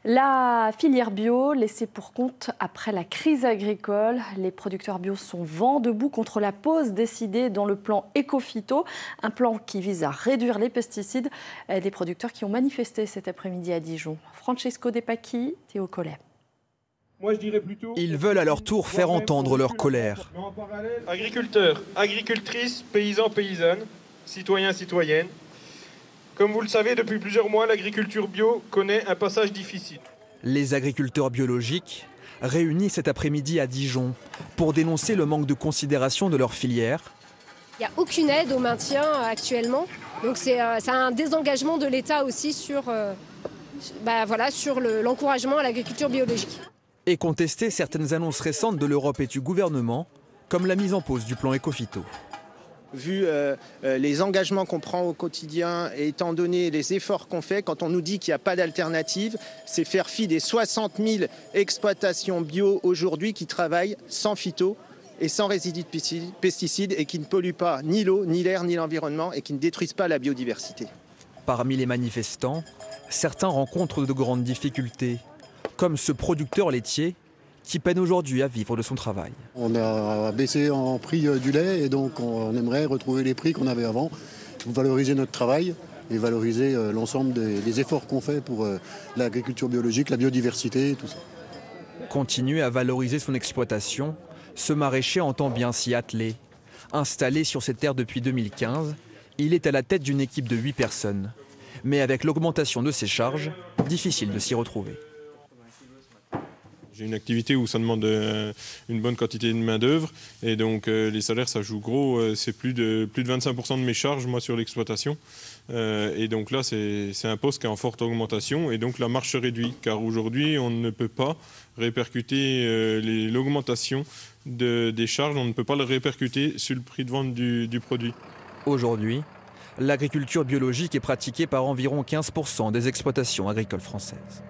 La filière bio laissée pour compte après la crise agricole. Les producteurs bio sont vent debout contre la pause décidée dans le plan Ecophyto, un plan qui vise à réduire les pesticides. Des producteurs qui ont manifesté cet après-midi à Dijon. Francesco De Pacchi, Théo Collet. Ils veulent à leur tour faire entendre leur colère. Agriculteurs, agricultrices, paysans, paysannes, citoyens, citoyennes. Comme vous le savez, depuis plusieurs mois, l'agriculture bio connaît un passage difficile. Les agriculteurs biologiques, réunis cet après-midi à Dijon, pour dénoncer le manque de considération de leur filière. Il n'y a aucune aide au maintien actuellement. Donc c'est un désengagement de l'État aussi sur l'encouragement à l'agriculture biologique. Et contester certaines annonces récentes de l'Europe et du gouvernement, comme la mise en pause du plan Ecophyto. Vu les engagements qu'on prend au quotidien et étant donné les efforts qu'on fait, quand on nous dit qu'il n'y a pas d'alternative, c'est faire fi des 60 000 exploitations bio aujourd'hui qui travaillent sans phyto et sans résidus de pesticides et qui ne polluent pas ni l'eau, ni l'air, ni l'environnement et qui ne détruisent pas la biodiversité. Parmi les manifestants, certains rencontrent de grandes difficultés, comme ce producteur laitier qui peine aujourd'hui à vivre de son travail. On a baissé en prix du lait et donc on aimerait retrouver les prix qu'on avait avant, valoriser notre travail et valoriser l'ensemble des efforts qu'on fait pour l'agriculture biologique, la biodiversité, tout ça. Continuer à valoriser son exploitation, ce maraîcher entend bien s'y atteler. Installé sur cette terre depuis 2015, il est à la tête d'une équipe de 8 personnes. Mais avec l'augmentation de ses charges, difficile de s'y retrouver. J'ai une activité où ça demande une bonne quantité de main-d'œuvre et donc les salaires ça joue gros, c'est plus de 25% de mes charges moi sur l'exploitation. Et donc là c'est un poste qui est en forte augmentation et donc la marge se réduit car aujourd'hui on ne peut pas répercuter l'augmentation des charges, on ne peut pas le répercuter sur le prix de vente du produit. Aujourd'hui, l'agriculture biologique est pratiquée par environ 15% des exploitations agricoles françaises.